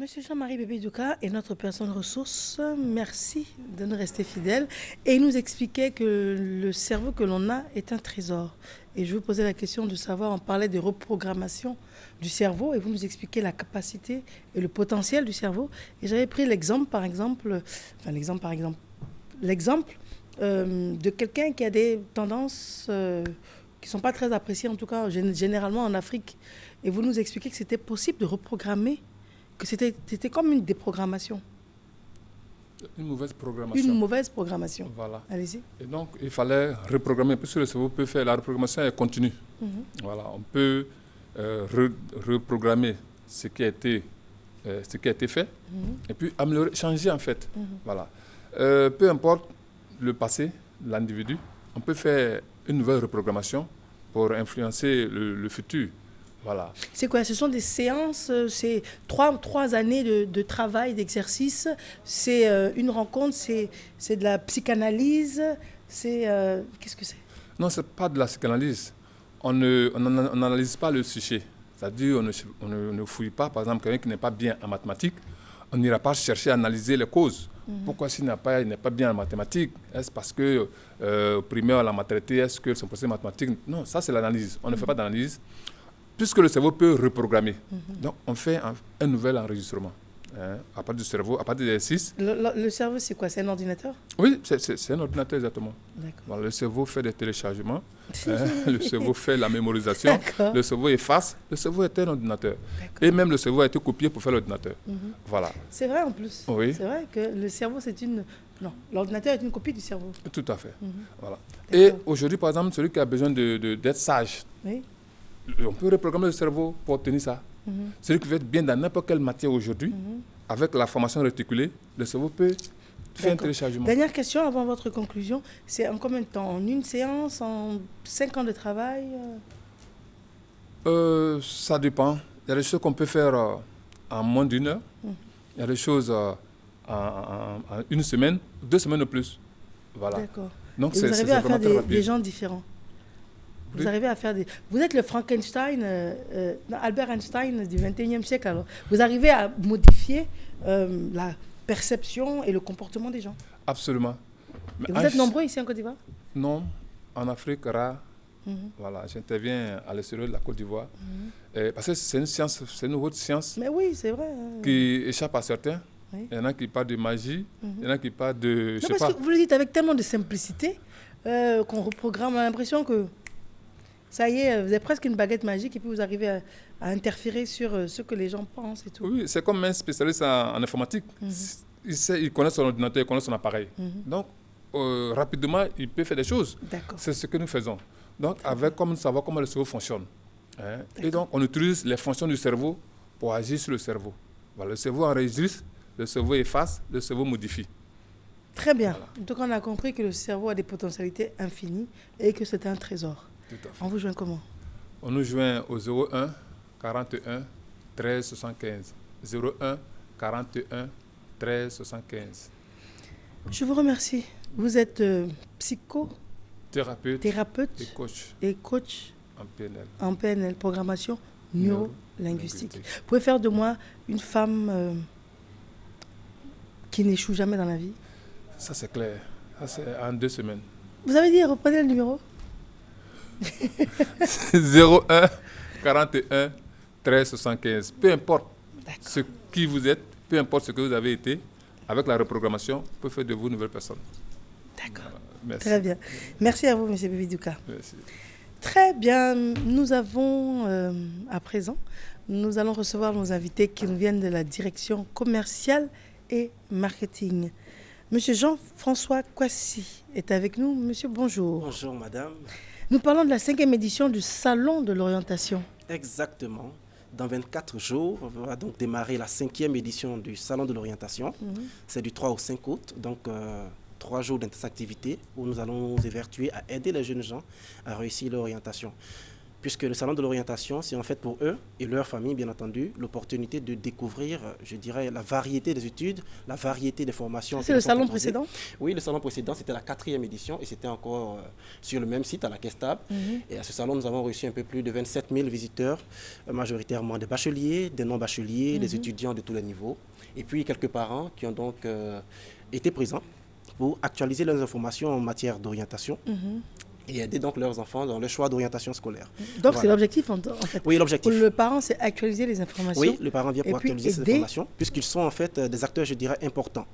Monsieur Jean-Marie Bébé Douka est notre personne ressource. Merci de nous rester fidèles. Et il nous expliquait que le cerveau que l'on a est un trésor. Et je vous posais la question de savoir, on parlait de reprogrammation du cerveau et vous nous expliquez la capacité et le potentiel du cerveau. Et j'avais pris l'exemple de quelqu'un qui a des tendances qui ne sont pas très appréciées, en tout cas généralement en Afrique. Et vous nous expliquez que c'était possible de reprogrammer, que c'était comme une déprogrammation. Une mauvaise programmation. Une mauvaise programmation. Voilà. Allez-y. Et donc, il fallait reprogrammer, puisque le cerveau peut faire, la reprogrammation est continue. Voilà, on peut reprogrammer ce qui a été fait, et puis améliorer, changer en fait. Voilà. Peu importe le passé, l'individu, on peut faire une nouvelle reprogrammation pour influencer le futur. Voilà. C'est quoi? Ce sont des séances, c'est trois années de travail, d'exercice, c'est une rencontre, c'est de la psychanalyse, c'est... qu'est-ce que c'est? Non, ce n'est pas de la psychanalyse. On n'analyse pas le sujet. C'est-à-dire on ne fouille pas, par exemple, quelqu'un qui n'est pas bien en mathématiques, on n'ira pas chercher à analyser les causes. Pourquoi s'il n'est pas bien en mathématiques? Est-ce parce que primaire, on l'a maltraité? Est-ce que son procès mathématique? Non, ça c'est l'analyse. On ne fait pas d'analyse. Puisque le cerveau peut reprogrammer. Donc, on fait un nouvel enregistrement. À partir du cerveau, à partir des exercices. Le cerveau, c'est quoi? C'est un ordinateur? Oui, c'est un ordinateur, exactement. Voilà, le cerveau fait des téléchargements. Le cerveau fait la mémorisation. Le cerveau efface. Le cerveau est un ordinateur. Et même le cerveau a été copié pour faire l'ordinateur. Voilà. C'est vrai en plus. Oui. C'est vrai que le cerveau, c'est une... Non, l'ordinateur est une copie du cerveau. Tout à fait. Voilà. Et aujourd'hui, par exemple, celui qui a besoin d'être sage, oui. On peut reprogrammer le cerveau pour obtenir ça. Celui qui veut être bien dans n'importe quelle matière aujourd'hui, avec la formation réticulée, le cerveau peut faire un téléchargement. Dernière question avant votre conclusion. C'est en combien de temps? En une séance? En 5 ans de travail? Ça dépend. Il y a des choses qu'on peut faire en moins d'1 heure. Il y a des choses en 1 semaine, 2 semaines ou plus. Voilà. D'accord. Donc, vous arrivez à faire des gens différents. Vous arrivez à faire des... Vous êtes le Frankenstein, Albert Einstein du 21e siècle. Alors. Vous arrivez à modifier la perception et le comportement des gens. Absolument. Et vous êtes nombreux ici en Côte d'Ivoire? Non, en Afrique, rare. Voilà, j'interviens à l'extérieur de la Côte d'Ivoire. Parce que c'est une science, c'est une haute science. Mais oui, c'est vrai. Qui échappe à certains. Oui. Il y en a qui parlent de magie, il y en a qui parlent de... Non, parce que vous le dites avec tellement de simplicité qu'on reprogramme. On a l'impression que ça y est, vous avez presque une baguette magique et puis vous arrivez à interférer sur ce que les gens pensent et tout. Oui, c'est comme un spécialiste en informatique. Il connaît son ordinateur, il connaît son appareil. Donc, rapidement, il peut faire des choses. C'est ce que nous faisons. Donc, comme savoir comment le cerveau fonctionne. Et donc, on utilise les fonctions du cerveau pour agir sur le cerveau. Voilà, le cerveau enregistre, le cerveau efface, le cerveau modifie. Très bien. Voilà. Donc, on a compris que le cerveau a des potentialités infinies et que c'est un trésor. On vous joint comment? On nous joint au 01 41 13 75. 01 41 13 75. Je vous remercie. Vous êtes thérapeute et coach en PNL, programmation neuro-linguistique. Vous pouvez faire de moi une femme qui n'échoue jamais dans la vie? Ça, c'est clair. Ça, c'est en 2 semaines. Vous avez dit, reprenez le numéro. 01 41 13 75. Peu importe ce qui vous êtes, peu importe ce que vous avez été, avec la reprogrammation, peut faire de vous une nouvelle personne. D'accord. Merci. Très bien. Merci à vous, M. Bébé Douka. Merci. Très bien. Nous avons, à présent, nous allons recevoir nos invités qui nous viennent de la direction commerciale et marketing. Monsieur Jean-François Kwasi est avec nous. Monsieur, bonjour. Bonjour, madame. Nous parlons de la 5e édition du Salon de l'orientation. Exactement. Dans 24 jours, on va donc démarrer la 5e édition du Salon de l'orientation. C'est du 3 au 5 août, donc 3 jours d'intenses activités où nous allons nous évertuer à aider les jeunes gens à réussir leur orientation. puisque le salon de l'orientation, c'est en fait pour eux et leur famille, bien entendu, l'opportunité de découvrir, je dirais, la variété des études, la variété des formations. C'est le salon précédent? Oui, le salon précédent, c'était la 4e édition et c'était encore sur le même site, à la Kestab. Et à ce salon, nous avons reçu un peu plus de 27 000 visiteurs, majoritairement des bacheliers, des non-bacheliers, des étudiants de tous les niveaux. Et puis quelques parents qui ont donc été présents pour actualiser leurs informations en matière d'orientation et aider donc leurs enfants dans le choix d'orientation scolaire. Donc c'est l'objectif en fait. Oui, l'objectif. Pour le parent, c'est actualiser les informations. Oui, le parent vient pour actualiser ces informations, puisqu'ils sont en fait des acteurs, je dirais, importants.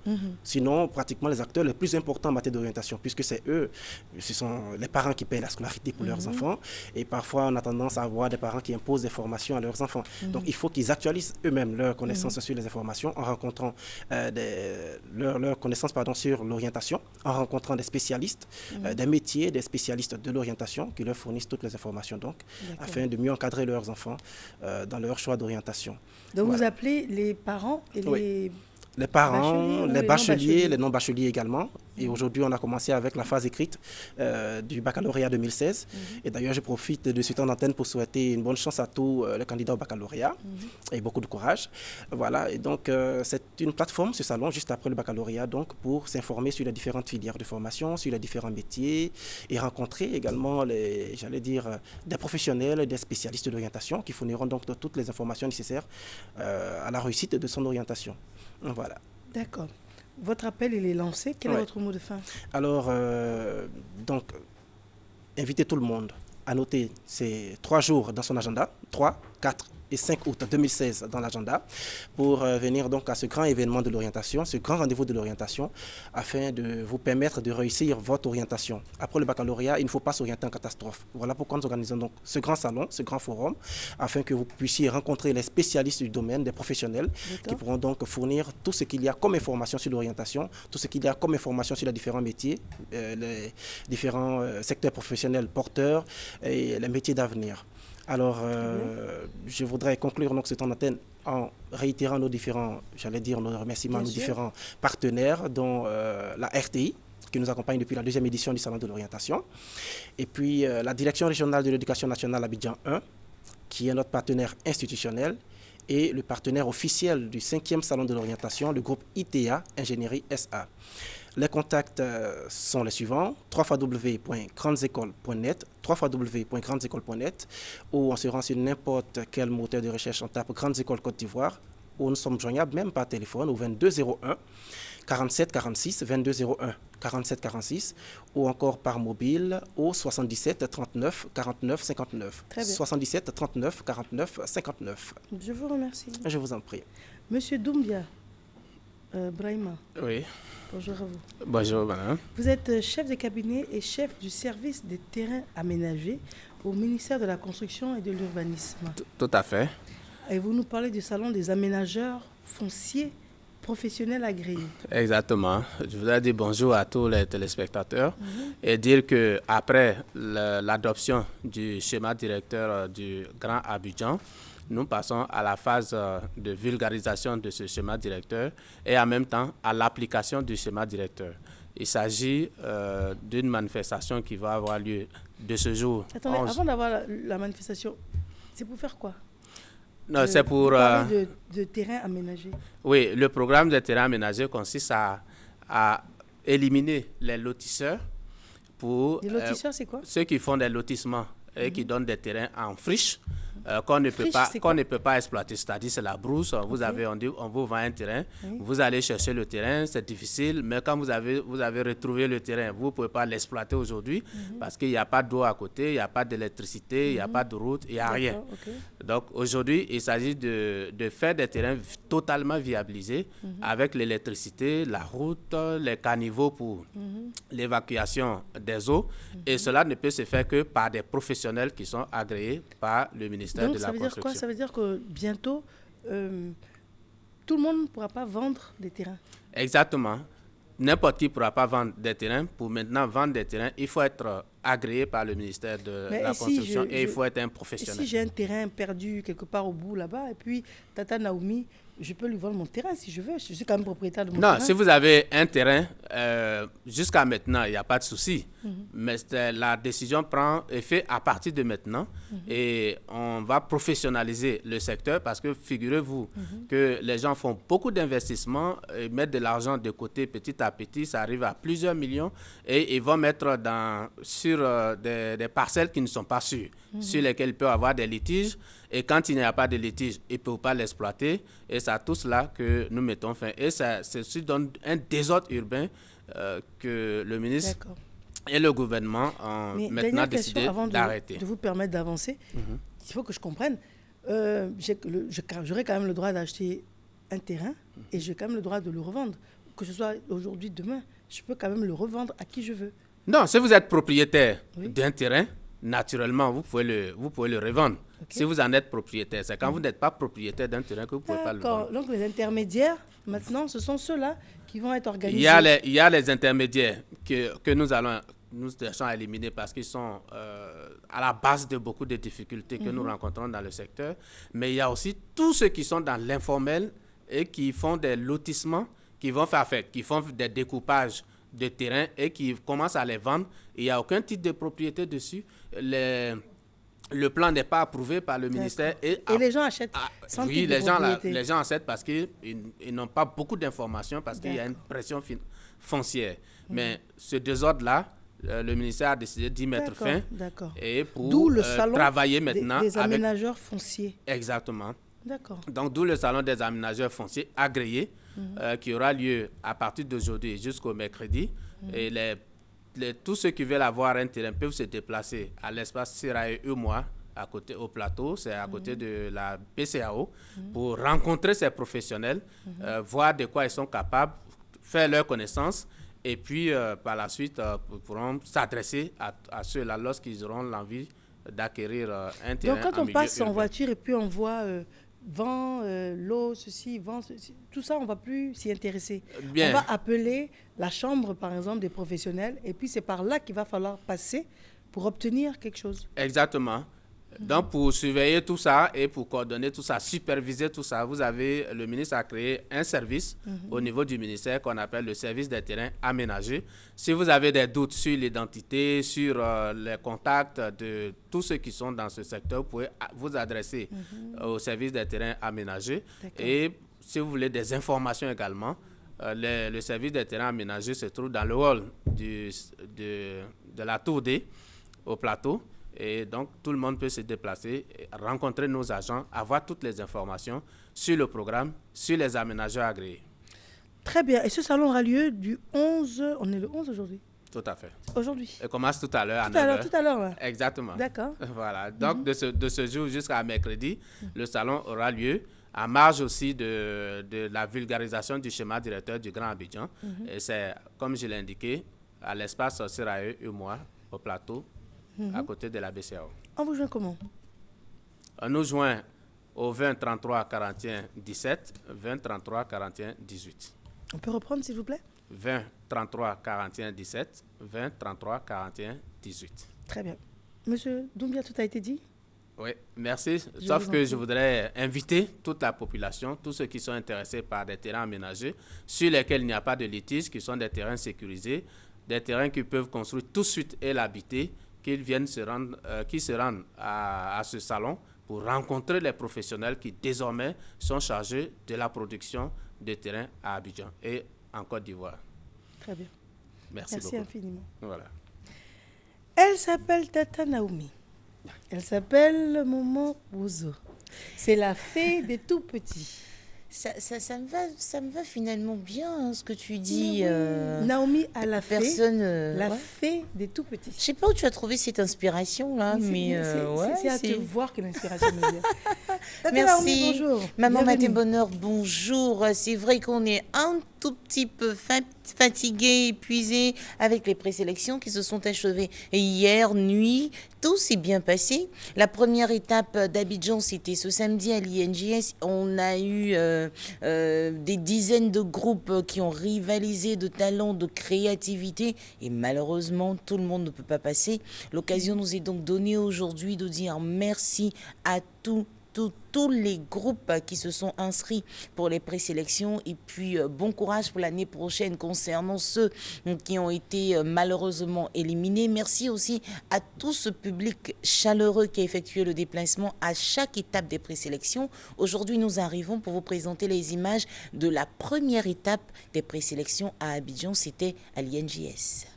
Sinon, pratiquement les acteurs les plus importants en matière d'orientation, puisque c'est eux, ce sont les parents qui payent la scolarité pour leurs enfants. Et parfois, on a tendance à avoir des parents qui imposent des formations à leurs enfants. Donc, il faut qu'ils actualisent eux-mêmes leurs connaissances sur les informations en rencontrant leurs connaissances sur l'orientation, en rencontrant des spécialistes, des métiers, des spécialistes de l'orientation qui leur fournissent toutes les informations, donc, afin de mieux encadrer leurs enfants dans leur choix d'orientation. Donc, vous appelez les parents et les parents, les bacheliers, les non-bacheliers également. Et aujourd'hui, on a commencé avec la phase écrite du baccalauréat 2016. Et d'ailleurs, je profite de ce temps d'antenne pour souhaiter une bonne chance à tous les candidats au baccalauréat et beaucoup de courage. Voilà, et donc c'est une plateforme, ce salon, juste après le baccalauréat, donc, pour s'informer sur les différentes filières de formation, sur les différents métiers et rencontrer également, des professionnels, des spécialistes d'orientation qui fourniront donc toutes les informations nécessaires à la réussite de son orientation. Voilà. D'accord. Votre appel, il est lancé. Quel est votre mot de fin? Alors, donc, invitez tout le monde à noter ces 3 jours dans son agenda, 3, 4 et 5 août 2016 dans l'agenda, pour venir donc à ce grand événement de l'orientation, ce grand rendez-vous de l'orientation, afin de vous permettre de réussir votre orientation. Après le baccalauréat, il ne faut pas s'orienter en catastrophe. Voilà pourquoi nous organisons donc ce grand salon, ce grand forum, afin que vous puissiez rencontrer les spécialistes du domaine, des professionnels, qui pourront donc fournir tout ce qu'il y a comme information sur l'orientation, tout ce qu'il y a comme information sur les différents métiers, les différents secteurs professionnels porteurs et les métiers d'avenir. Alors, je voudrais conclure donc ce temps d'antenne en réitérant nos différents, nos remerciements à nos différents partenaires, dont la RTI, qui nous accompagne depuis la 2e édition du Salon de l'orientation, et puis la Direction régionale de l'éducation nationale Abidjan 1, qui est notre partenaire institutionnel, et le partenaire officiel du 5e Salon de l'orientation, le groupe ITA Ingénierie SA. Les contacts sont les suivants: www.grandesécoles.net, www.grandesécoles.net, où on se rend sur n'importe quel moteur de recherche, on tape Grandes Écoles Côte d'Ivoire, où nous sommes joignables même par téléphone au 2201 47 46, 2201 47 46, ou encore par mobile au 77 39 49 59. 77 39 49 59. Je vous remercie. Je vous en prie. Monsieur Doumbia Brahima. Oui. Bonjour à vous. Bonjour, madame. Vous êtes chef de cabinet et chef du service des terrains aménagés au ministère de la Construction et de l'Urbanisme. Tout à fait. Et vous nous parlez du salon des aménageurs fonciers professionnels agréés. Exactement. Je voudrais dire bonjour à tous les téléspectateurs et dire qu'après l'adoption du schéma directeur du Grand Abidjan, nous passons à la phase de vulgarisation de ce schéma directeur et en même temps à l'application du schéma directeur. Il s'agit d'une manifestation qui va avoir lieu de ce jour. Attendez, avant d'avoir la manifestation, c'est pour faire quoi? Non, c'est pour... de terrain aménagé. Oui, le programme de terrain aménagé consiste à éliminer les lotisseurs pour... Les lotisseurs, c'est quoi? Ceux qui font des lotissements et qui donnent des terrains en friche. Qu'on ne peut pas exploiter, c'est-à-dire c'est la brousse, on vous vend un terrain, vous allez chercher le terrain, c'est difficile, mais quand vous avez retrouvé le terrain, vous ne pouvez pas l'exploiter aujourd'hui parce qu'il n'y a pas d'eau à côté, il n'y a pas d'électricité, il n'y a pas de route, il n'y a rien. Donc aujourd'hui, il s'agit de faire des terrains totalement viabilisés avec l'électricité, la route, les caniveaux pour l'évacuation des eaux, et cela ne peut se faire que par des professionnels qui sont agréés par le ministère. Donc, ça veut dire quoi? Ça veut dire que bientôt, tout le monde ne pourra pas vendre des terrains. Exactement. N'importe qui ne pourra pas vendre des terrains. Pour maintenant vendre des terrains, il faut être agréés par le ministère de la Construction et il faut être un professionnel. Si j'ai un terrain perdu quelque part au bout là-bas et puis Tata Naomi, je peux lui vendre mon terrain si je veux. Je suis quand même propriétaire de mon terrain. Non, si vous avez un terrain, jusqu'à maintenant, il n'y a pas de souci. Mais la décision prend effet à partir de maintenant et on va professionnaliser le secteur parce que figurez-vous que les gens font beaucoup d'investissements et mettent de l'argent de côté petit à petit. Ça arrive à plusieurs millions et ils vont mettre sur des parcelles qui ne sont pas sûres, sur lesquelles il peut y avoir des litiges. Et quand il n'y a pas de litige, ils ne peuvent pas l'exploiter. Et c'est à tout cela que nous mettons fin. Et ceci donne un désordre urbain que le ministre et le gouvernement ont maintenant décidé d'arrêter. De vous permettre d'avancer, il faut que je comprenne. J'aurai quand même le droit d'acheter un terrain et j'ai quand même le droit de le revendre. Que ce soit aujourd'hui, demain, je peux quand même le revendre à qui je veux. Non, si vous êtes propriétaire d'un terrain, naturellement, vous pouvez le revendre. Si vous en êtes propriétaire, c'est quand vous n'êtes pas propriétaire d'un terrain que vous ne pouvez pas le vendre. Donc les intermédiaires, maintenant, ce sont ceux-là qui vont être organisés. Il y a les intermédiaires que nous cherchons à éliminer parce qu'ils sont à la base de beaucoup de difficultés que nous rencontrons dans le secteur. Mais il y a aussi tous ceux qui sont dans l'informel et qui font des lotissements, qui font des découpages de terrain et qui commencent à les vendre. Il n'y a aucun titre de propriété dessus. Le plan n'est pas approuvé par le ministère. Et les gens achètent sans titre de propriété. Les gens achètent parce qu'ils n'ont pas beaucoup d'informations, parce qu'il y a une pression foncière. Mais ce désordre-là, le ministère a décidé d'y mettre fin. Et pour travailler maintenant des aménageurs fonciers. Exactement. D'accord. Donc, d'où le salon des aménageurs fonciers agréés qui aura lieu à partir d'aujourd'hui jusqu'au mercredi. Et tous ceux qui veulent avoir un terrain peuvent se déplacer à l'espace Sirae Umois, à côté au plateau, c'est à côté de la BCAO, pour rencontrer ces professionnels, voir de quoi ils sont capables, faire leur connaissance, et puis par la suite, ils pourront s'adresser à ceux-là lorsqu'ils auront l'envie d'acquérir un terrain. Donc quand on passe en voiture et puis on voit vent, l'eau, ceci, vent, ceci, tout ça, on ne va plus s'y intéresser. Bien. On va appeler la chambre, par exemple, des professionnels, et puis c'est par là qu'il va falloir passer pour obtenir quelque chose. Exactement. Donc, pour surveiller tout ça et pour coordonner tout ça, superviser tout ça, le ministre a créé un service au niveau du ministère qu'on appelle le service des terrains aménagés. Si vous avez des doutes sur l'identité, sur les contacts de tous ceux qui sont dans ce secteur, vous pouvez vous adresser au service des terrains aménagés. Et si vous voulez des informations également, le service des terrains aménagés se trouve dans le hall de la Tour D au plateau. Et donc, tout le monde peut se déplacer, rencontrer nos agents, avoir toutes les informations sur le programme, sur les aménageurs agréés. Très bien. Et ce salon aura lieu du 11... On est le 11 aujourd'hui? Tout à fait. Aujourd'hui? Il commence tout à l'heure à 9h. Tout à l'heure, là. Exactement. D'accord. Voilà. Donc, de ce jour jusqu'à mercredi, le salon aura lieu à marge aussi de la vulgarisation du schéma directeur du Grand Abidjan. Et c'est, comme je l'ai indiqué, à l'espace Sirae Umois, au plateau, à côté de la BCAO. On vous joint comment? On nous joint au 20 33 41 17, 20 33 41 18. On peut reprendre, s'il vous plaît? 20 33 41 17, 20 33 41 18. Très bien. Monsieur Doumbia, tout a été dit? Oui, merci. Sauf que je voudrais inviter toute la population, tous ceux qui sont intéressés par des terrains aménagés, sur lesquels il n'y a pas de litige, qui sont des terrains sécurisés, des terrains qui peuvent construire tout de suite et l'habiter, qu'ils viennent se rendent à ce salon pour rencontrer les professionnels qui désormais sont chargés de la production de terrains à Abidjan et en Côte d'Ivoire. Très bien. Merci beaucoup. Infiniment. Voilà. Elle s'appelle Tata Naomi. Elle s'appelle Momo Ouzo. C'est la fée des tout petits. Ça me va finalement bien, hein, ce que tu dis. Naomi a la fée, ouais. Fée des tout petits. Je sais pas où tu as trouvé cette inspiration là, mais c'est à te voir que l'inspiration me vient. Merci. Bonjour. Maman Bienvenue. Matin Bonheur, bonjour. C'est vrai qu'on est un tout petit peu fatigué, épuisé avec les présélections qui se sont achevées hier nuit. Tout s'est bien passé. La première étape d'Abidjan, c'était ce samedi à l'INJS. On a eu des dizaines de groupes qui ont rivalisé de talent, de créativité. Et malheureusement, tout le monde ne peut pas passer. L'occasion nous est donc donnée aujourd'hui de dire merci à tous les groupes qui se sont inscrits pour les présélections et puis bon courage pour l'année prochaine concernant ceux qui ont été malheureusement éliminés. Merci aussi à tout ce public chaleureux qui a effectué le déplacement à chaque étape des présélections. Aujourd'hui, nous arrivons pour vous présenter les images de la première étape des présélections à Abidjan. C'était à l'INJS.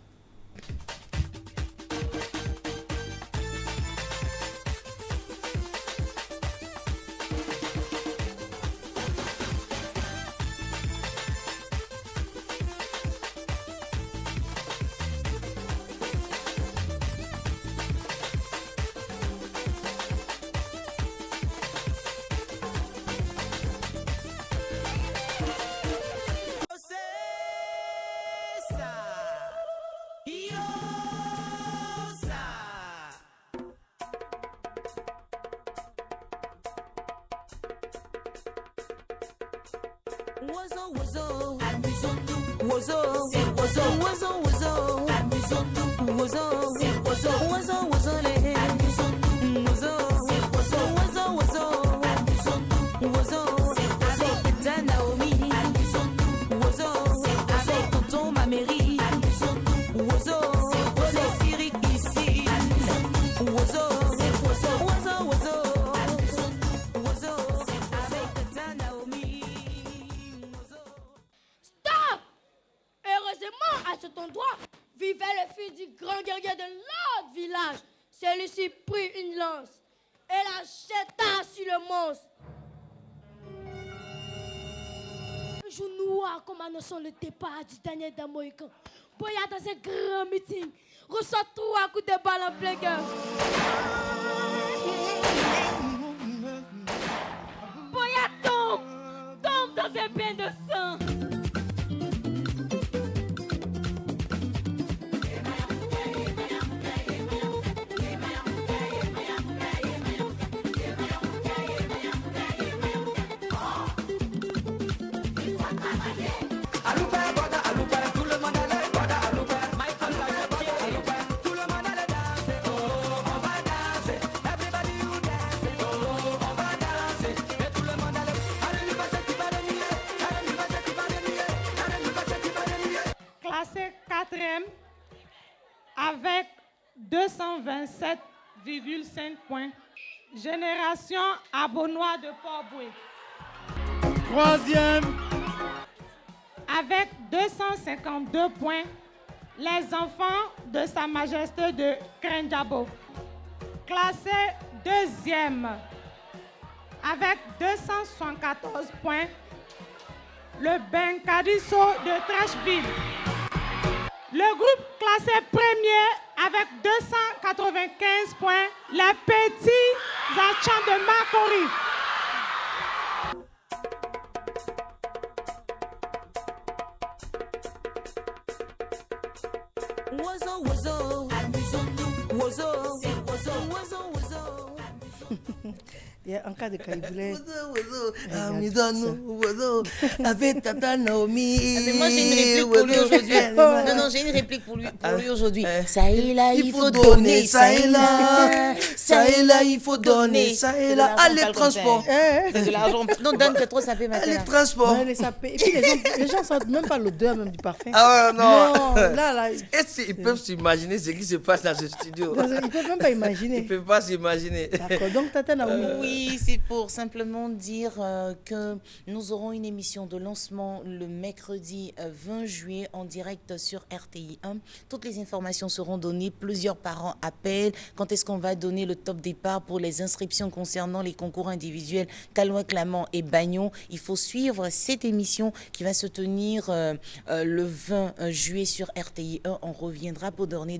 À cet endroit vivait le fils du grand guerrier de l'autre village. Celui-ci prit une lance et la jeta sur le monstre. Le jour noir comme annonçant le départ du dernier des Mohicans. Boya dans un grand meeting reçoit 3 coups de balle en plein cœur. Boya tombe dans un bain de sang. Avec 227,5 points. Génération Abonnois de Port-Boué. Troisième. Avec 252 points, les enfants de Sa Majesté de Krenjabo. Classé deuxième. Avec 274 points, le Benkadiso de Trashville. Le groupe classé premier avec 295 points, les petits Achans de Makori. En cas de Caïboulé. Avec Tata Naomi. Mais moi, j'ai une réplique pour lui aujourd'hui. Non, j'ai une réplique pour lui aujourd'hui. Ça et là, il faut donner. Ça et là, il faut donner. Ça et là, allez, transport. C'est de l'argent. Non, donne que trop sapé maintenant. Allez, transport. Et puis les gens sentent même pas l'odeur même du parfum. Ah non. Là. Est-ce qu'ils peuvent s'imaginer ce qui se passe dans ce studio? Ils ne peuvent même pas imaginer. Ils ne peuvent pas s'imaginer. D'accord, donc Tata Naomi. Oui, c'est pour simplement dire que nous aurons une émission de lancement le mercredi 20 juillet en direct sur RTI 1. Toutes les informations seront données. Plusieurs parents appellent. Quand est-ce qu'on va donner le top départ pour les inscriptions concernant les concours individuels Talouin, Clamant et Bagnon? Il faut suivre cette émission qui va se tenir le 20 juillet sur RTI 1. On reviendra pour donner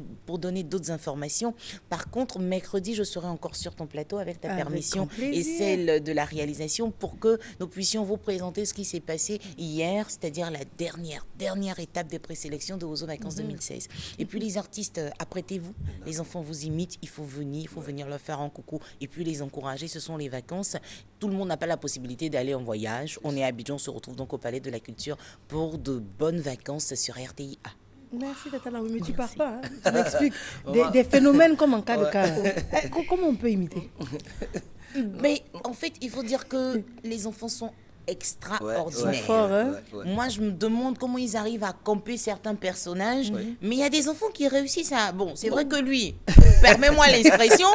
d'autres informations. Par contre, mercredi, je serai encore sur ton plateau avec ta permission et celle de la réalisation pour que nous puissions vous présenter ce qui s'est passé hier, c'est-à-dire la dernière étape des présélections de Ozo Vacances 2016. Et puis les artistes, apprêtez-vous, les enfants vous imitent, il faut venir leur faire un coucou et puis les encourager, ce sont les vacances. Tout le monde n'a pas la possibilité d'aller en voyage. On est à Abidjan, on se retrouve donc au Palais de la Culture pour de bonnes vacances sur RTIA. Merci Tata Laoui, mais tu ne pars pas. Hein. Tu m'expliques des phénomènes comme en cas de cas. Comment on peut imiter? Mais en fait, il faut dire que les enfants sont extraordinaires. Moi, je me demande comment ils arrivent à camper certains personnages, mais il y a des enfants qui réussissent à... Bon, c'est vrai que lui, permets-moi l'expression,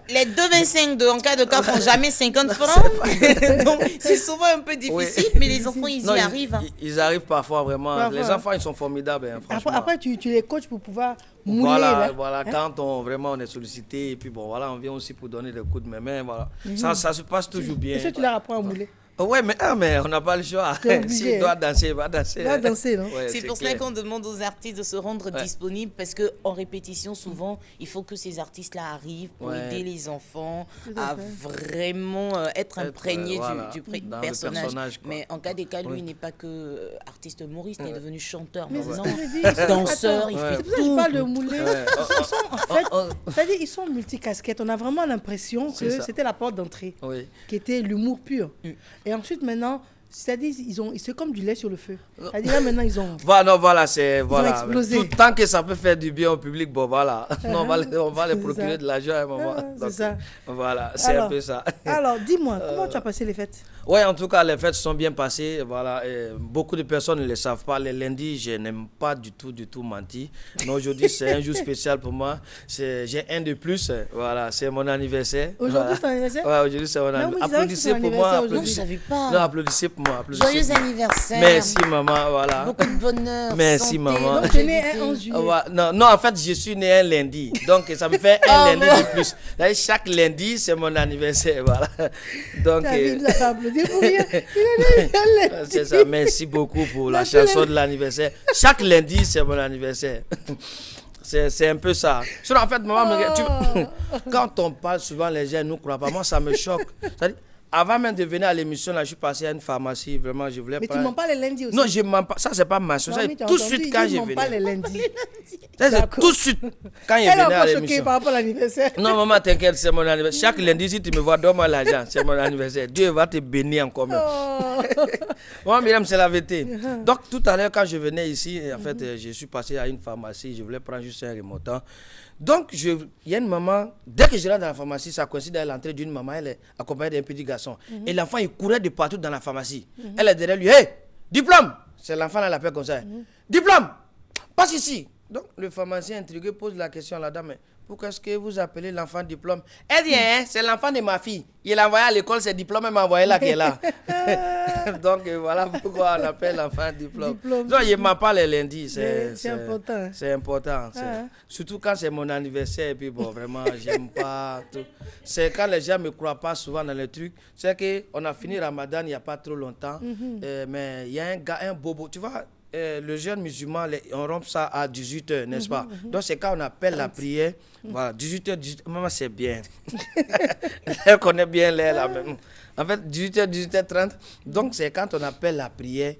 les 2,25 en cas de cas font jamais 50 francs. Donc, c'est souvent un peu difficile, mais les enfants, ils y arrivent. Hein. Ils arrivent parfois vraiment. Les enfants, ils sont formidables, hein, franchement. Après, tu les coaches pour pouvoir mouler. Voilà, quand on est sollicité, et puis bon, voilà, on vient aussi pour donner des coups de main, voilà. Ça se passe toujours bien. Est-ce que tu leur apprends à mouler? Ouais, mais on n'a pas le choix. S'il doit danser, va danser. Va danser, non? C'est pour cela qu'on demande aux artistes de se rendre disponibles, parce qu'en répétition, souvent, il faut que ces artistes-là arrivent pour aider les enfants à vraiment être imprégnés du personnage. Mais en cas des cas, lui, il n'est pas que artiste humoriste, il est devenu chanteur, maintenant, danseur, il fait tout. Je parle de mouler. Ils sont, en fait, c'est-à-dire, ils sont multicasquettes. On a vraiment l'impression que c'était la porte d'entrée, qui était l'humour pur. Et ensuite, maintenant, c'est-à-dire, c'est comme du lait sur le feu. C'est-à-dire, là, maintenant, ils ont... Voilà, ont explosé. Tout tant que ça peut faire du bien au public, bon, voilà. On va les procurer de l'argent à un moment. C'est ça. Voilà, c'est un peu ça. Alors, dis-moi, comment tu as passé les fêtes? Oui, en tout cas, les fêtes sont bien passées. Voilà. Et beaucoup de personnes ne le savent pas. Les lundis, je n'aime pas du tout mentir. Mais aujourd'hui, c'est un jour spécial pour moi. J'ai un de plus. Voilà, c'est mon anniversaire. Aujourd'hui, c'est ton anniversaire? Oui, aujourd'hui, c'est mon anniversaire. Applaudissez pour moi. Non, je ne savais pas. Non, applaudissez pour moi. Joyeux anniversaire. Merci, maman. Voilà. Beaucoup de bonheur. Merci, santé, maman. Donc, tu es né un 11 juillet. Non, en fait, je suis né un lundi. Donc, ça me fait un lundi de plus. Chaque lundi, c'est mon anniversaire. Voilà. Donc, c'est ça. Merci beaucoup pour la chanson de l'anniversaire. Chaque lundi, c'est mon anniversaire. C'est un peu ça. Sinon, en fait, maman, quand on parle souvent, les gens ne nous croient pas. Moi, ça me choque. Avant même de venir à l'émission, là, je suis passé à une pharmacie. Vraiment, je voulais Mais tu ne mens pas les lundis aussi? Non, je ne mens pas. Ça, c'est pas ma chose. Tout de suite, quand je venais. pas les lundis. Tout de suite, quand je venais à l'émission. Elle est par rapport à l'anniversaire. Non, maman, t'inquiète, c'est mon anniversaire. Chaque lundi, si tu me vois, donne-moi l'argent. C'est mon anniversaire. Dieu va te bénir encore même. Moi, Myriam, c'est la vérité. Donc, tout à l'heure, quand je venais ici, en fait, je suis passé à une pharmacie. Je voulais prendre juste un remontant. Donc, il y a une maman, dès que je rentre dans la pharmacie, ça coïncide à l'entrée d'une maman, elle est accompagnée d'un petit garçon. Et l'enfant, il courait de partout dans la pharmacie. Elle est derrière lui, hey, diplôme! C'est l'enfant, elle l'appelle comme ça. Diplôme! Passe ici! Donc, le pharmacien intrigué pose la question à la dame, pourquoi est-ce que vous appelez l'enfant diplôme? Elle dit, c'est l'enfant de ma fille. Il l'a envoyé à l'école, c'est diplôme, elle m'a envoyé là, qui est là. Donc, voilà pourquoi on appelle l'enfant diplôme. Donc, il ne m'a pas les lundis. C'est important. C'est important. Surtout quand c'est mon anniversaire, et puis bon, vraiment, j'aime pas tout. C'est quand les gens ne me croient pas souvent dans les trucs. C'est qu'on a fini Ramadan il n'y a pas trop longtemps, mais il y a un gars, un bobo, tu vois. Le jeune musulman, on rompt ça à 18h, n'est-ce pas? Donc c'est quand on appelle la prière. Voilà, 18h, maman, c'est bien. Elle connaît bien l'air là même. En fait, 18h, 18h30. Donc c'est quand on appelle la prière,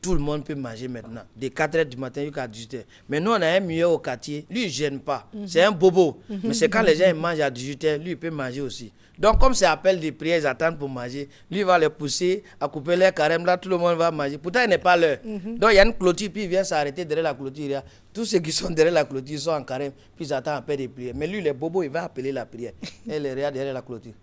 tout le monde peut manger maintenant. De 4h du matin jusqu'à 18h. Mais nous, on a un meilleur au quartier. Lui, il ne gêne pas. C'est un bobo. Mais c'est quand les gens mangent à 18h, lui, il peut manger aussi. Donc, comme c'est appel de prière, ils attendent pour manger. Lui, il va les pousser à couper leur carême. Là, tout le monde va manger. Pourtant, il n'est pas l'heure. Donc, il y a une clôture, puis il vient s'arrêter derrière la clôture. Tous ceux qui sont derrière la clôture sont en carême, puis ils attendent appel de prière. Mais lui, les bobos, il va appeler la prière. Et les regarde derrière la clôture.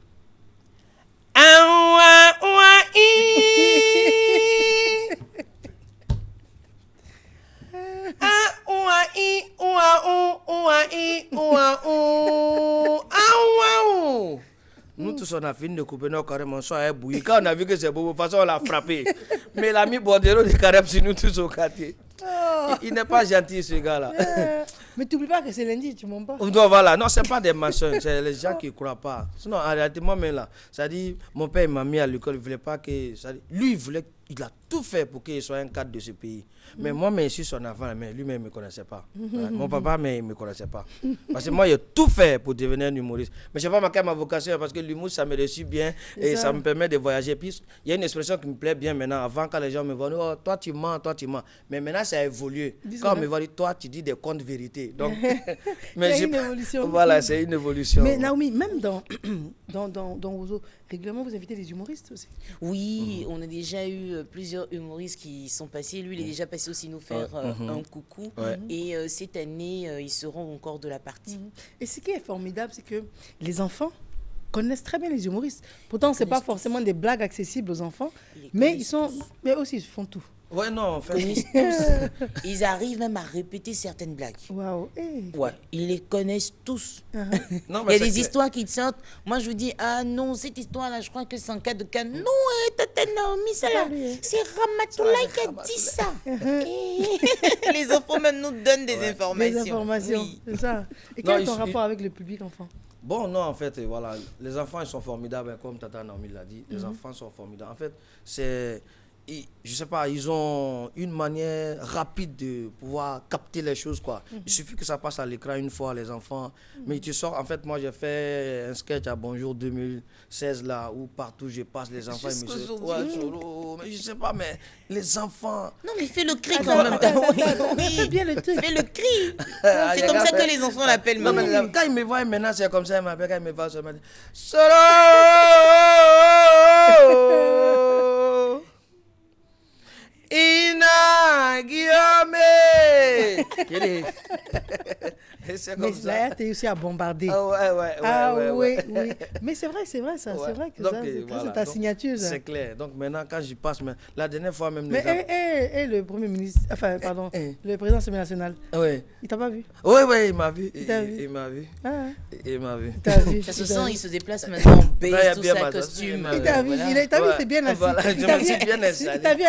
Nous tous, on a fini de couper nos carèmes, on s'est bouilli. Quand on a vu que c'est beau, de toute façon, on l'a frappé. Mais il a mis Bordero de carême sur nous tous au quartier. Il n'est pas gentil, ce gars-là. Mais tu n'oublies pas que c'est lundi, tu mens pas. Non, voilà, non, c'est pas des mensonges, c'est les gens qui ne croient pas. Sinon, en réalité, moi-même là, ça dit, mon père m'a mis à l'école, il voulait pas que. Lui, il a tout fait pour qu'il soit un cadre de ce pays. Mais moi-même, je suis son enfant, mais lui-même ne me connaissait pas. Voilà. Mon papa, mais il ne me connaissait pas. Parce que moi, j'ai tout fait pour devenir un humoriste. Mais je ne sais pas marquer ma vocation, parce que l'humour, ça me réussit bien et ça me permet de voyager. Puis, il y a une expression qui me plaît bien maintenant. Avant, quand les gens me voient, oh, toi, tu mens, toi, tu mens. Mais maintenant, ça a évolué. Quand on me voit, toi, tu dis des contes vérités. Donc, mais c'est une évolution. Voilà, c'est une évolution. Mais Naomi, même dans Ouzo, régulièrement, vous invitez des humoristes aussi? Oui, on a déjà eu plusieurs humoristes qui sont passés. Lui, il est déjà passé aussi nous faire un coucou. Et cette année, ils seront encore de la partie. Et ce qui est formidable, c'est que les enfants connaissent très bien les humoristes. Pourtant, ce n'est pas forcément des blagues accessibles aux enfants, mais mais aussi, ils font tout. Ouais, non, en fait. Ils connaissent tous. Ils arrivent même à répéter certaines blagues. Waouh. Ouais, ils les connaissent tous. Non, il y a des histoires qui sortent. Moi, je vous dis, ah non, cette histoire-là, je crois que c'est en cas de cas. Non, Tata Naomi, c'est Ramatoulaye qui a dit ça. Les enfants même nous donnent des informations. Des informations, oui. C'est ça. Et quel est ton rapport avec le public enfant? Bon, non, en fait, voilà, les enfants, ils sont formidables, comme Tata Naomi l'a dit. Les enfants sont formidables. En fait, c'est... je sais pas, ils ont une manière rapide de pouvoir capter les choses, quoi. Il suffit que ça passe à l'écran une fois, les enfants. Mais tu sors, en fait, moi, j'ai fait un sketch à Bonjour 2016, là, où partout je passe, les enfants, ils me disent, ouais, mais je sais pas, mais les enfants... Non, mais fais le cri quand même. Fais bien le truc. Fais le cri. C'est comme ça que les enfants l'appellent maintenant. Quand ils me voient maintenant, c'est comme ça, ils m'appellent, quand ils me voient, ils me disent, Ina Guillaume. Mais là, tu es aussi à bombarder. Ouais. Oui. Mais c'est vrai ça. Ouais. C'est vrai que donc, c'est ta signature. C'est clair. Donc maintenant, quand j'y passe, la dernière fois même... Et le Premier ministre, enfin, pardon, le président de l'Assemblée nationale, il t'a pas vu? Oui, il m'a vu. Il m'a vu. Il m'a vu. Ça se sent, il se déplace maintenant en base, tout ça, costume. Il t'a vu, c'est bien assis. Je me suis bien installé. Il t'a vu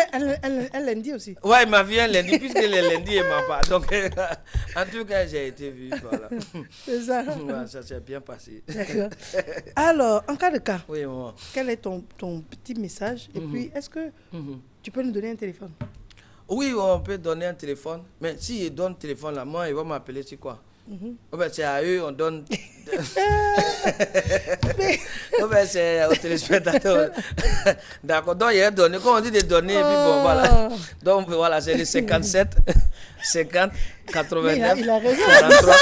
un lundi aussi. Ouais, il m'a vu un lundi, puisque le lundi, il m'a pas. Donc, en tout cas, j'ai été vu. Voilà. C'est ça. Ouais, ça s'est bien passé. D'accord. Alors, en cas de cas, maman. Quel est ton petit message? Et puis, est-ce que tu peux nous donner un téléphone? Oui, on peut donner un téléphone. Mais s'il donne le téléphone là, moi, il va m'appeler, c'est quoi? C'est à eux, on donne. C'est aux téléspectateurs. D'accord, donc il a donné, quand on dit de donner, et puis bon, voilà. Donc voilà, c'est les 57, 50, 89, il a raison. 43.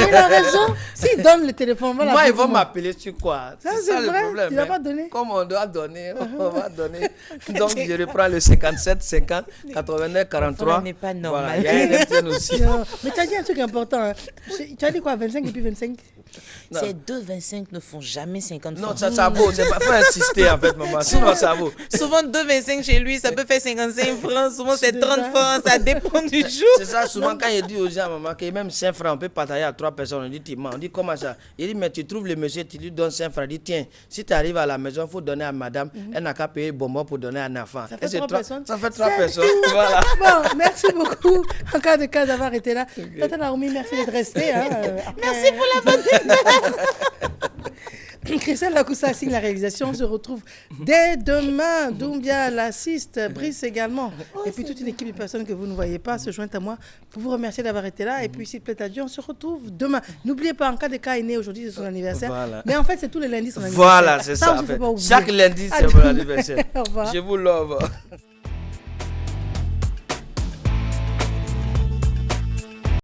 Il a raison. S'il donne le téléphone, voilà. Moi, ils vont m'appeler sur quoi? Ça, c'est le vrai. problème. Tu n'as pas donné. Comme on doit donner, on va donner. Donc, je reprends le 57, 50, 89, 43. Ça n'est pas normal. Voilà, il y a un RTN aussi. Non, mais tu as dit un truc important. Hein. Tu as dit quoi, 25 et puis 25? Ces 2,25 ne font jamais 50 francs. Non, ça vaut. Il faut insister, en fait, maman. Sinon, ça vaut. Souvent, 2,25 chez lui, ça peut faire 55 francs. Souvent, c'est 30 francs. Ça dépend du jour. C'est ça, souvent, quand il dit aux gens, maman, que même 5 francs, on peut partager à 3 personnes. On dit, tu mens. On dit, comment ça? Il dit, mais tu trouves le monsieur, tu lui donnes 5 francs. Il dit, tiens, si tu arrives à la maison, il faut donner à madame. Elle n'a qu'à payer bonbon pour donner à un enfant. Ça fait 3 personnes? Ça fait 3 personnes. Voilà. Bon, merci beaucoup, en cas de cas, d'avoir été là. Tata Naomi, merci d'être restée. Merci pour la bonne Christelle Lakoussa signe la réalisation. On se retrouve dès demain. Doumbia l'assiste, Brice également. Et puis toute une équipe de personnes que vous ne voyez pas se joint à moi pour vous remercier d'avoir été là. Et puis s'il plaît à Dieu, on se retrouve demain. N'oubliez pas, en cas de cas est né aujourd'hui, c'est son anniversaire. Voilà. Mais en fait, c'est tous les lundis son anniversaire. Voilà, c'est ça. On se fait pas oublier. Chaque lundi, c'est mon anniversaire. Au revoir. Je vous love.